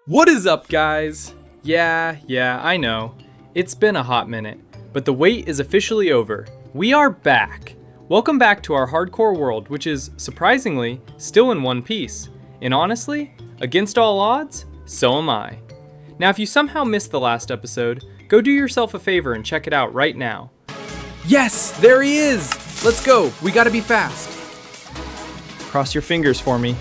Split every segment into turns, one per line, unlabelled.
What is up, guys? Yeah, I know. It's been a hot minute, but the wait is officially over. We are back. Welcome back to our hardcore world, which is, surprisingly, still in one piece. And honestly, against all odds, so am I. Now, if you somehow missed the last episode, go do yourself a favor and check it out right now. Yes, there he is! Let's go, we gotta be fast. Cross your fingers for me.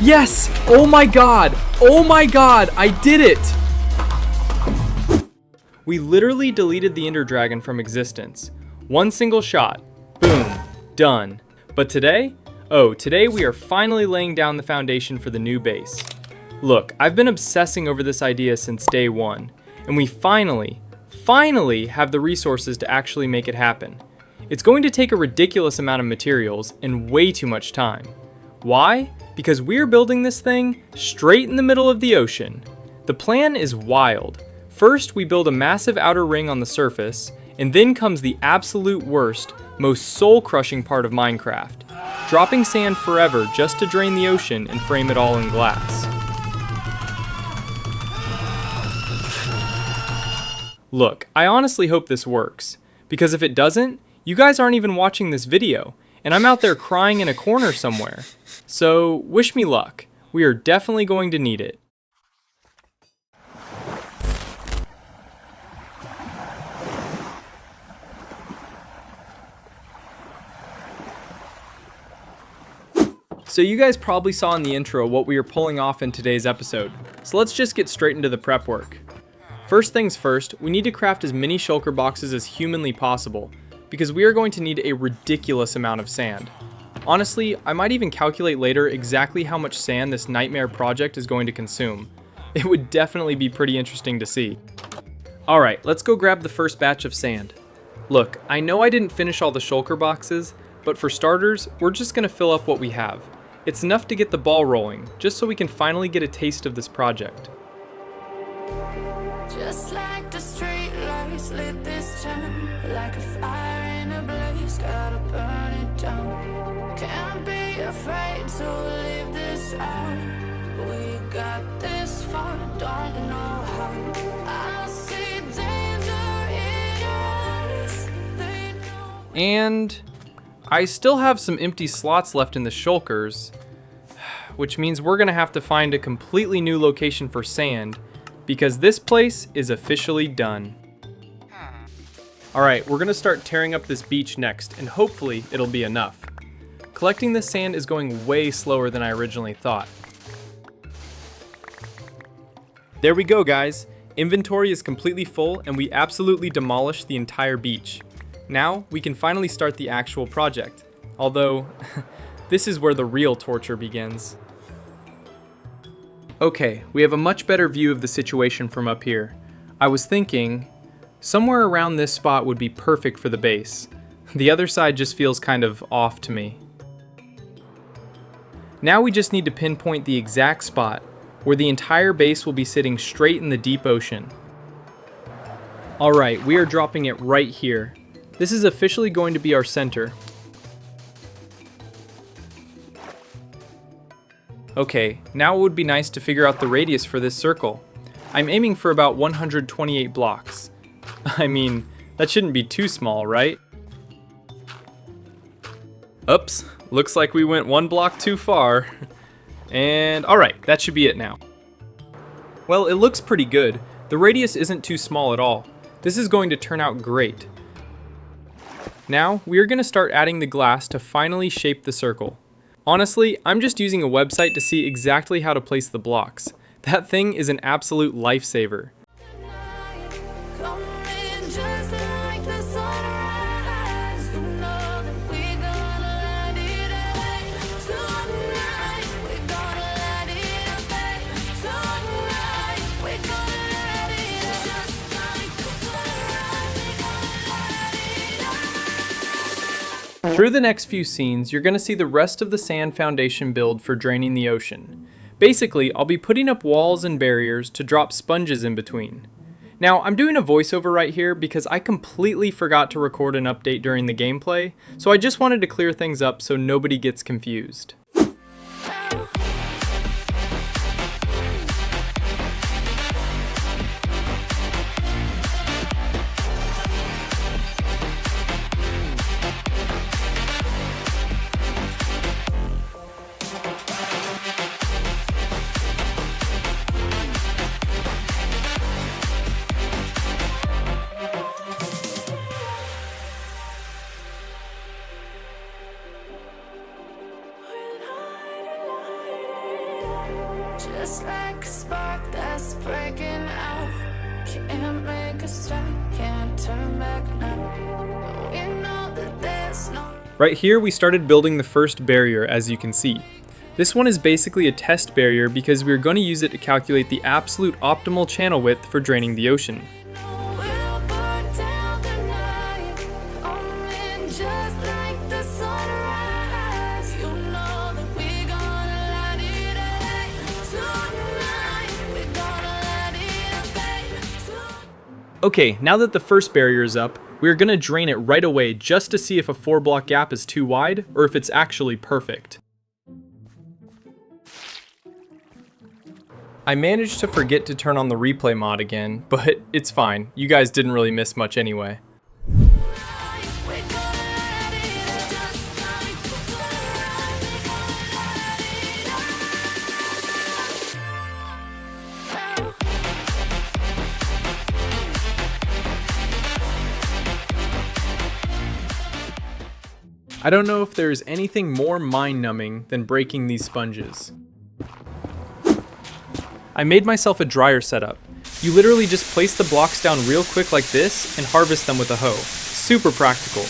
Yes! Oh my god! Oh my god! I did it! We literally deleted the Ender Dragon from existence. One single shot. Boom. Done. But today? Oh, today we are finally laying down the foundation for the new base. Look, I've been obsessing over this idea since day one, and we finally have the resources to actually make it happen. It's going to take a ridiculous amount of materials and way too much time. Why? Because we're building this thing straight in the middle of the ocean. The plan is wild. First, we build a massive outer ring on the surface, and then comes the absolute worst, most soul-crushing part of Minecraft, dropping sand forever just to drain the ocean and frame it all in glass. Look, I honestly hope this works, because if it doesn't, you guys aren't even watching this video, and I'm out there crying in a corner somewhere. So, wish me luck. We are definitely going to need it. So you guys probably saw in the intro what we are pulling off in today's episode, so let's just get straight into the prep work. First things first, we need to craft as many shulker boxes as humanly possible, because we are going to need a ridiculous amount of sand. Honestly, I might even calculate later exactly how much sand this nightmare project is going to consume. It would definitely be pretty interesting to see. Alright, let's go grab the first batch of sand. Look, I know I didn't finish all the shulker boxes, but for starters, we're just going to fill up what we have. It's enough to get the ball rolling, just so we can finally get a taste of this project.
Just like the street lights lit this town, like a fire in a blaze, gotta burn it down. Can't be afraid to leave this out. We got this far, don't know how. I see danger in your eyes.
And I still have some empty slots left in the shulkers, which means we're gonna have to find a completely new location for sand, because this place is officially done. Alright, we're gonna start tearing up this beach next, and hopefully it'll be enough. Collecting this sand is going way slower than I originally thought. There we go, guys. Inventory is completely full, and we absolutely demolished the entire beach. Now, we can finally start the actual project. Although, this is where the real torture begins. Okay, we have a much better view of the situation from up here. I was thinking, somewhere around this spot would be perfect for the base. The other side just feels kind of off to me. Now we just need to pinpoint the exact spot where the entire base will be sitting straight in the deep ocean. Alright, we are dropping it right here. This is officially going to be our center. Okay, now it would be nice to figure out the radius for this circle. I'm aiming for about 128 blocks. I mean, that shouldn't be too small, right? Oops, looks like we went one block too far. And alright, that should be it now. Well, it looks pretty good. The radius isn't too small at all. This is going to turn out great. Now, we are going to start adding the glass to finally shape the circle. Honestly, I'm just using a website to see exactly how to place the blocks. That thing is an absolute lifesaver. Through the next few scenes, you're going to see the rest of the sand foundation build for draining the ocean. Basically, I'll be putting up walls and barriers to drop sponges in between. Now, I'm doing a voiceover right here because I completely forgot to record an update during the gameplay, so I just wanted to clear things up so nobody gets confused.
just like a spark that's breaking out. Can't make a stop, can't turn back now. We know that there's no.
Right here we started building the first barrier, as you can see. This one is basically a test barrier because we're going to use it to calculate the absolute optimal channel width for draining the ocean.
We'll burn down the night, coming just like the sunrise. You know that we're gonna light it up tonight. We're gonna light it up.
Okay, now that the first barrier is up, we're going to drain it right away just to see if a 4-block gap is too wide or if it's actually perfect. I managed to forget to turn on the replay mod again, but it's fine. You guys didn't really miss much anyway. I don't know if there's anything more mind-numbing than breaking these sponges. I made myself a dryer setup. You literally just place the blocks down real quick like this and harvest them with a hoe. Super practical.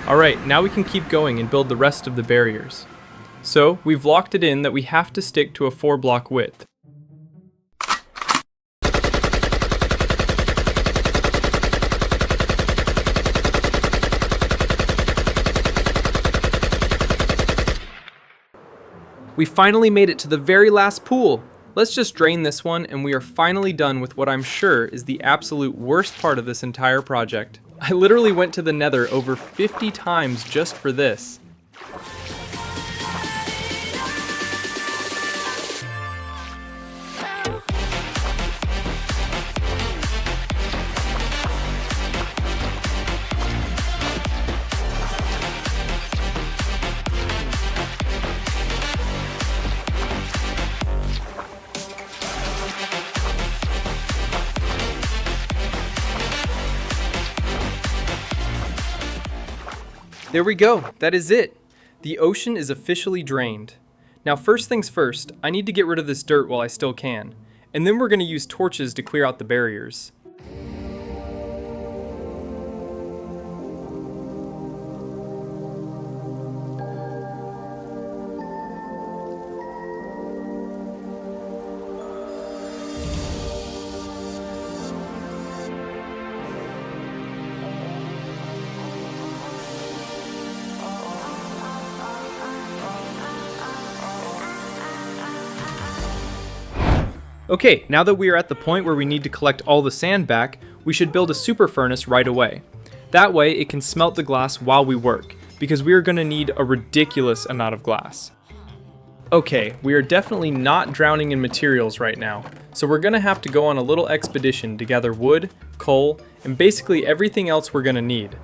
Alright, now we can keep going and build the rest of the barriers. So, we've locked it in that we have to stick to a 4-block width. We finally made it to the very last pool. Let's just drain this one and we are finally done with what I'm sure is the absolute worst part of this entire project. I literally went to the Nether over 50 times just for this. There we go, that is it. The ocean is officially drained. Now first things first, I need to get rid of this dirt while I still can, and then we're going to use torches to clear out the barriers. Okay, now that we are at the point where we need to collect all the sand back, we should build a super furnace right away. That way it can smelt the glass while we work, because we are going to need a ridiculous amount of glass. Okay, we are definitely not drowning in materials right now, so we're going to have to go on a little expedition to gather wood, coal, and basically everything else we're going to need.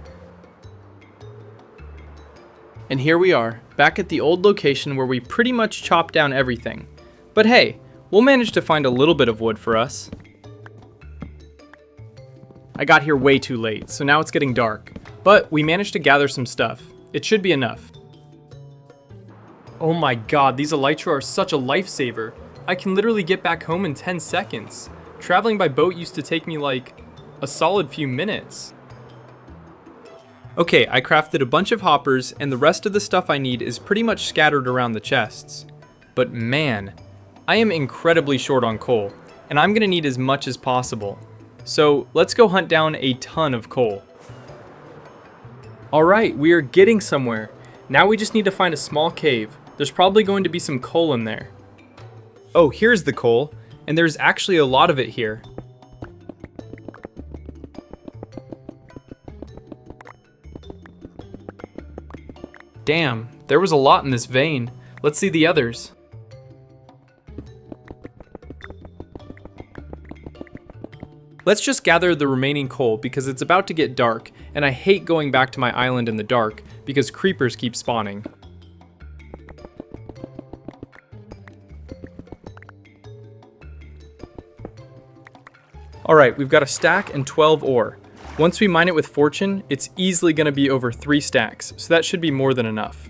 And here we are, back at the old location where we pretty much chopped down everything. But hey, we'll manage to find a little bit of wood for us. I got here way too late, so now it's getting dark. But we managed to gather some stuff. It should be enough. Oh my god, these elytra are such a lifesaver. I can literally get back home in 10 seconds. Traveling by boat used to take me like a solid few minutes. Okay, I crafted a bunch of hoppers, and the rest of the stuff I need is pretty much scattered around the chests. But man, I am incredibly short on coal, and I'm gonna need as much as possible. So let's go hunt down a ton of coal. Alright, we are getting somewhere. Now we just need to find a small cave. There's probably going to be some coal in there. Oh, here's the coal, and there's actually a lot of it here. Damn, there was a lot in this vein. Let's see the others. Let's just gather the remaining coal because it's about to get dark, and I hate going back to my island in the dark because creepers keep spawning. Alright, we've got a stack and 12 ore. Once we mine it with Fortune, it's easily going to be over 3 stacks, so that should be more than enough.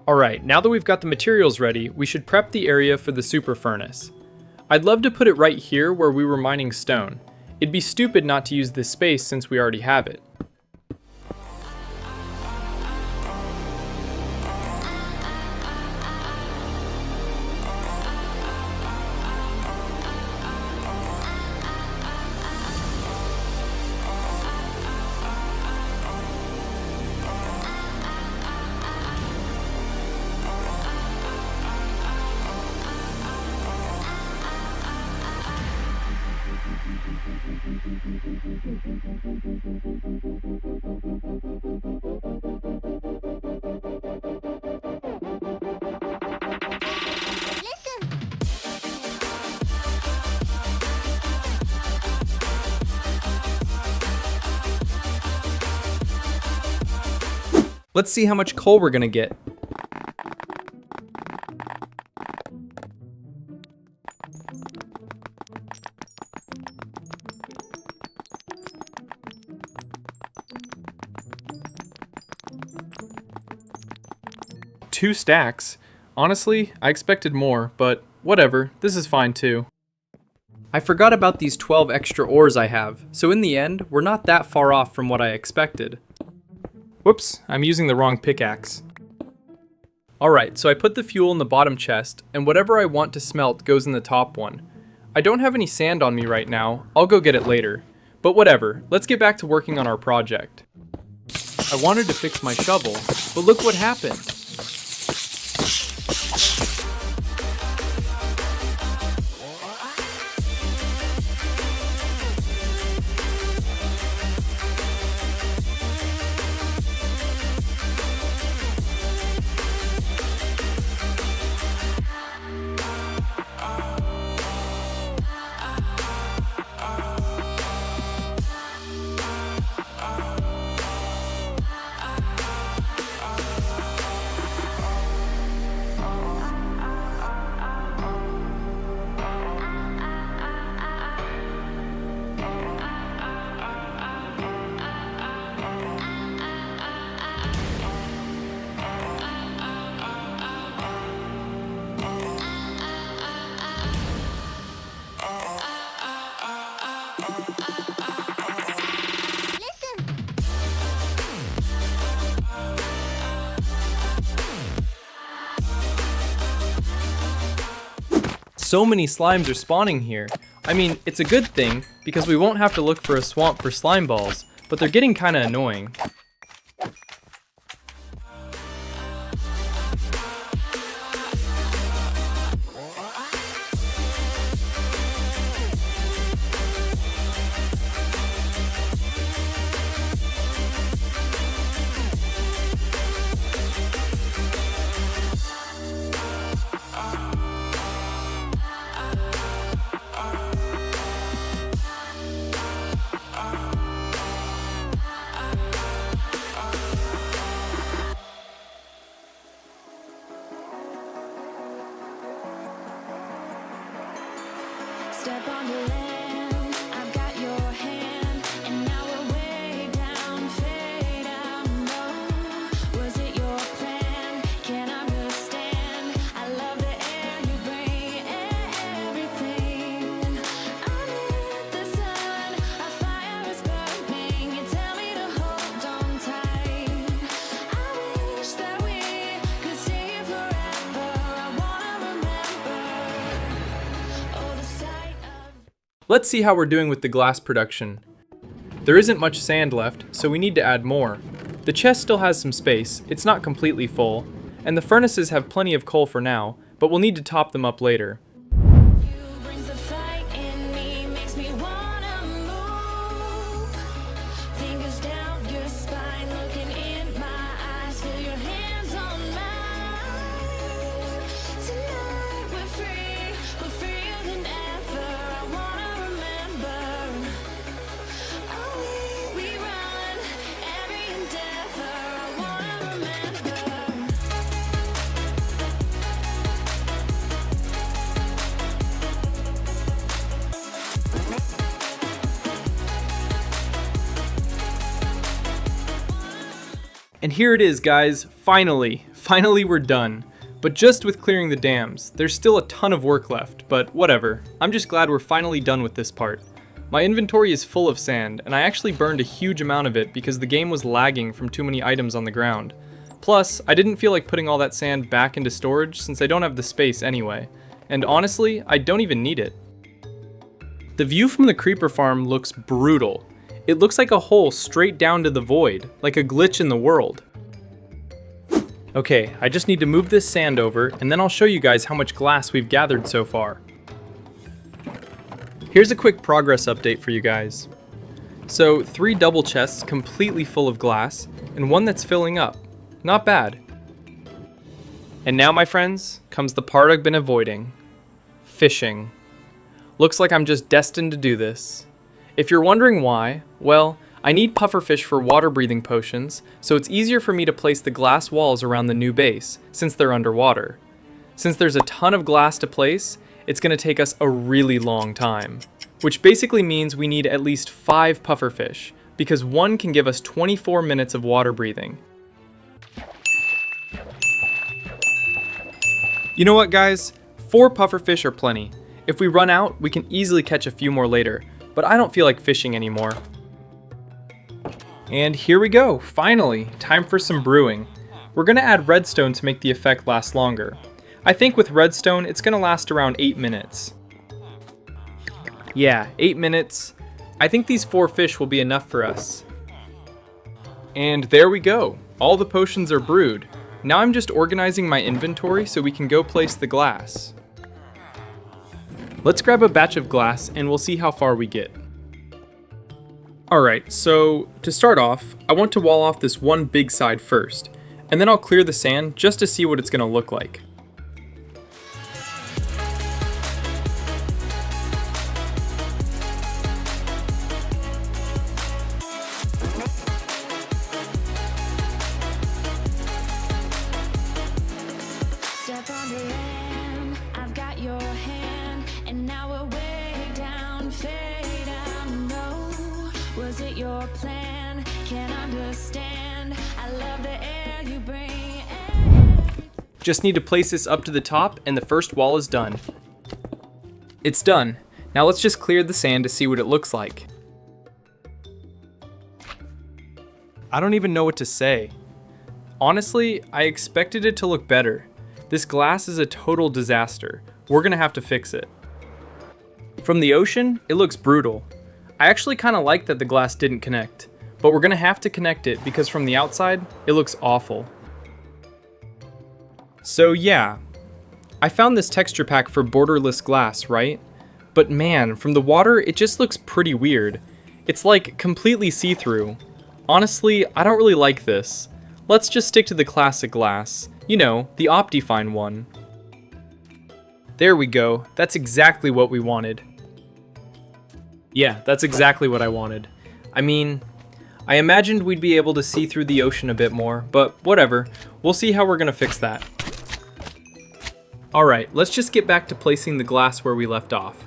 Alright, now that we've got the materials ready, we should prep the area for the super furnace. I'd love to put it right here where we were mining stone. It'd be stupid not to use this space since we already have it. Let's see how much coal we're gonna get. Two stacks. Honestly, I expected more, but whatever, this is fine too. I forgot about these 12 extra ores I have, so in the end, we're not that far off from what I expected. Whoops, I'm using the wrong pickaxe. Alright, so I put the fuel in the bottom chest, and whatever I want to smelt goes in the top one. I don't have any sand on me right now, I'll go get it later. But whatever, let's get back to working on our project. I wanted to fix my shovel, but look what happened. So many slimes are spawning here. I mean, it's a good thing, because we won't have to look for a swamp for slime balls, but they're getting kinda annoying.
Step on the land, I've got your hand, and now we're way down, fade out low. Was it your plan? Can't understand. I love the air you bring, everything. Under the sun, a fire is burning. You tell me to hold on tight. I wish that we could stay here forever. I wanna remember all the sight.
Let's see how we're doing with the glass production. There isn't much sand left, so we need to add more. The chest still has some space, it's not completely full, and the furnaces have plenty of coal for now, but we'll need to top them up later.
You brings the fight in me, makes me wanna move. Fingers down your spine, looking in my eyes, feel your hands on mine. Tonight we're freer than ever. I wanna remember. Oh, we run every endeavor. I wanna remember.
And here it is, guys. Finally we're done. But just with clearing the dams. There's still a ton of work left, but whatever. I'm just glad we're finally done with this part. My inventory is full of sand, and I actually burned a huge amount of it because the game was lagging from too many items on the ground. Plus, I didn't feel like putting all that sand back into storage since I don't have the space anyway. And honestly, I don't even need it. The view from the creeper farm looks brutal. It looks like a hole straight down to the void, like a glitch in the world. Okay, I just need to move this sand over, and then I'll show you guys how much glass we've gathered so far. Here's a quick progress update for you guys. So, 3 double chests completely full of glass, and 1 that's filling up. Not bad. And now, my friends, comes the part I've been avoiding. Fishing. Looks like I'm just destined to do this. If you're wondering why, well, I need pufferfish for water breathing potions, so it's easier for me to place the glass walls around the new base, since they're underwater. Since there's a ton of glass to place, it's going to take us a really long time. Which basically means we need at least 5 pufferfish, because 1 can give us 24 minutes of water breathing. You know what, guys? 4 pufferfish are plenty. If we run out, we can easily catch a few more later, but I don't feel like fishing anymore. And here we go, finally, time for some brewing. We're gonna add redstone to make the effect last longer. I think with redstone, it's gonna last around 8 minutes. Yeah, 8 minutes. I think these 4 fish will be enough for us. And there we go, all the potions are brewed. Now I'm just organizing my inventory so we can go place the glass. Let's grab a batch of glass and we'll see how far we get. Alright, so to start off, I want to wall off this one big side first, and then I'll clear the sand just to see what it's going to look like.
Step on the land, I've got your hand, and now we're way down, fade out, no. Was it your plan? Can't understand. I love the air you bring.
Just need to place this up to the top and the first wall is done. It's done. Now let's just clear the sand to see what it looks like. I don't even know what to say. Honestly, I expected it to look better. This glass is a total disaster. We're gonna have to fix it. From the ocean, it looks brutal. I actually kind of like that the glass didn't connect, but we're gonna have to connect it because from the outside, it looks awful. So yeah, I found this texture pack for borderless glass, right? But man, from the water, it just looks pretty weird. It's like completely see-through. Honestly, I don't really like this. Let's just stick to the classic glass. You know, the Optifine one. There we go, that's exactly what we wanted. Yeah, that's exactly what I wanted. I mean, I imagined we'd be able to see through the ocean a bit more, but whatever. We'll see how we're gonna fix that. Alright, let's just get back to placing the glass where we left off.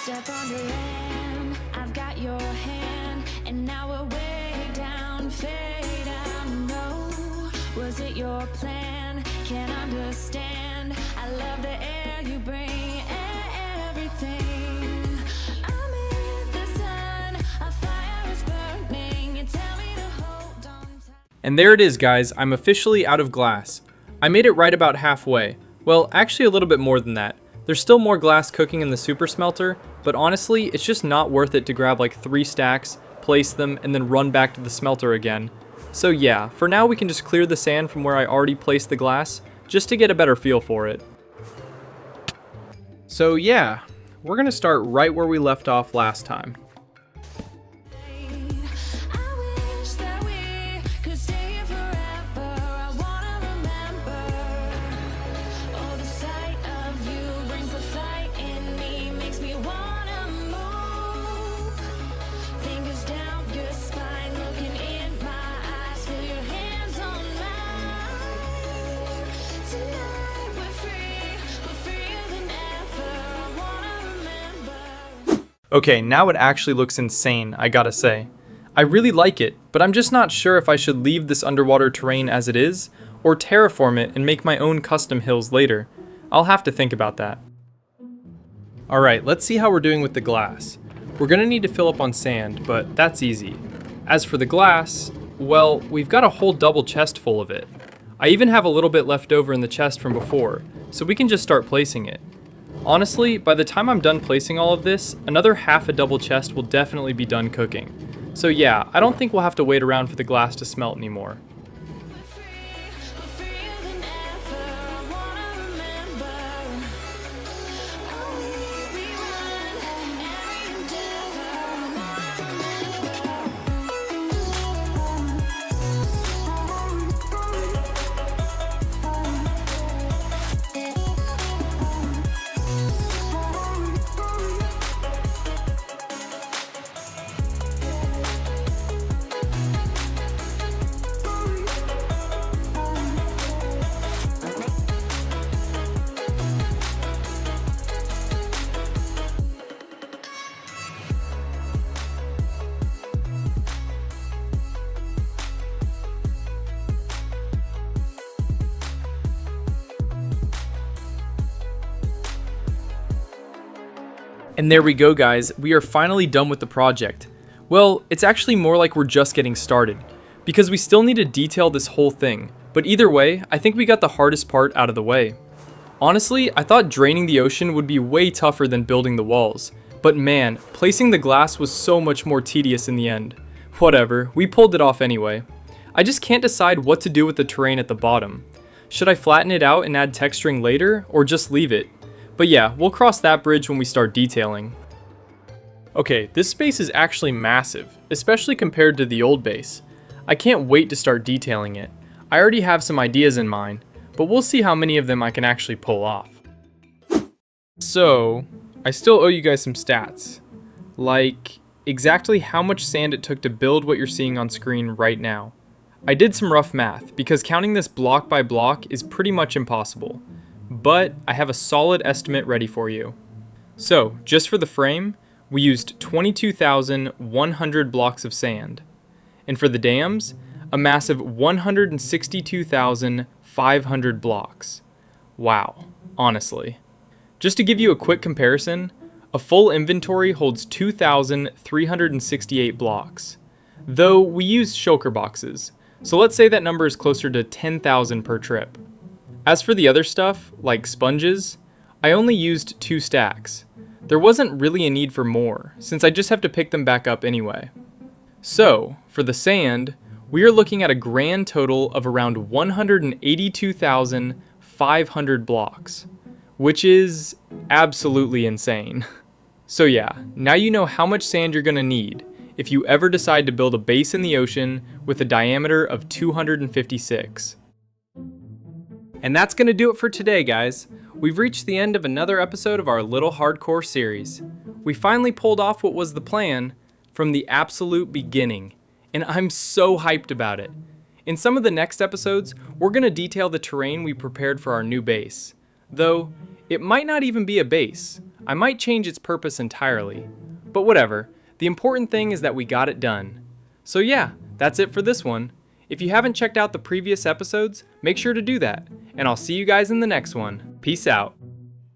Step on the land, I've got your hand, and now we're way down, fade out, no. Was it your plan? Can't understand. I love the air you bring, everything. Amid the sun, a fire is burning. You tell me to hold on tight.
And there it is, guys, I'm officially out of glass. I made it right about halfway. Well, actually a little bit more than that. There's still more glass cooking in the super smelter, but honestly, it's just not worth it to grab like 3 stacks, place them, and then run back to the smelter again. So yeah, for now we can just clear the sand from where I already placed the glass, just to get a better feel for it. So yeah, we're gonna start right where we left off last time.
I wish that we could stay here forever. I wanna remember. Oh, the sight of you brings the fight in me, makes me wanna move. Fingers down your spine, looking in my eyes, feel your hands on mine.
Okay, now it actually looks insane, I gotta say. I really like it, but I'm just not sure if I should leave this underwater terrain as it is, or terraform it and make my own custom hills later. I'll have to think about that. Alright, let's see how we're doing with the glass. We're gonna need to fill up on sand, but that's easy. As for the glass, well, we've got a whole double chest full of it. I even have a little bit left over in the chest from before, so we can just start placing it. Honestly, by the time I'm done placing all of this, another half a double chest will definitely be done cooking. So yeah, I don't think we'll have to wait around for the glass to smelt anymore. And there we go, guys, we are finally done with the project. Well, it's actually more like we're just getting started, because we still need to detail this whole thing, but either way, I think we got the hardest part out of the way. Honestly, I thought draining the ocean would be way tougher than building the walls, but man, placing the glass was so much more tedious in the end. Whatever, we pulled it off anyway. I just can't decide what to do with the terrain at the bottom. Should I flatten it out and add texturing later, or just leave it? But yeah, we'll cross that bridge when we start detailing. Okay, this space is actually massive, especially compared to the old base. I can't wait to start detailing it. I already have some ideas in mind, but we'll see how many of them I can actually pull off. So, I still owe you guys some stats. Like, exactly how much sand it took to build what you're seeing on screen right now. I did some rough math, because counting this block by block is pretty much impossible. But I have a solid estimate ready for you. So, just for the frame, we used 22,100 blocks of sand. And for the dams, a massive 162,500 blocks. Wow, honestly. Just to give you a quick comparison, a full inventory holds 2,368 blocks. Though we used shulker boxes, so let's say that number is closer to 10,000 per trip. As for the other stuff, like sponges, I only used 2 stacks. There wasn't really a need for more, since I just have to pick them back up anyway. So, for the sand, we are looking at a grand total of around 182,500 blocks, which is absolutely insane. So yeah, now you know how much sand you're gonna need if you ever decide to build a base in the ocean with a diameter of 256. And that's going to do it for today, guys. We've reached the end of another episode of our Little Hardcore series. We finally pulled off what was the plan from the absolute beginning, and I'm so hyped about it. In some of the next episodes, we're going to detail the terrain we prepared for our new base. Though, it might not even be a base. I might change its purpose entirely. But whatever, the important thing is that we got it done. So yeah, that's it for this one. If you haven't checked out the previous episodes, make sure to do that, and I'll see you guys in the next one. Peace out.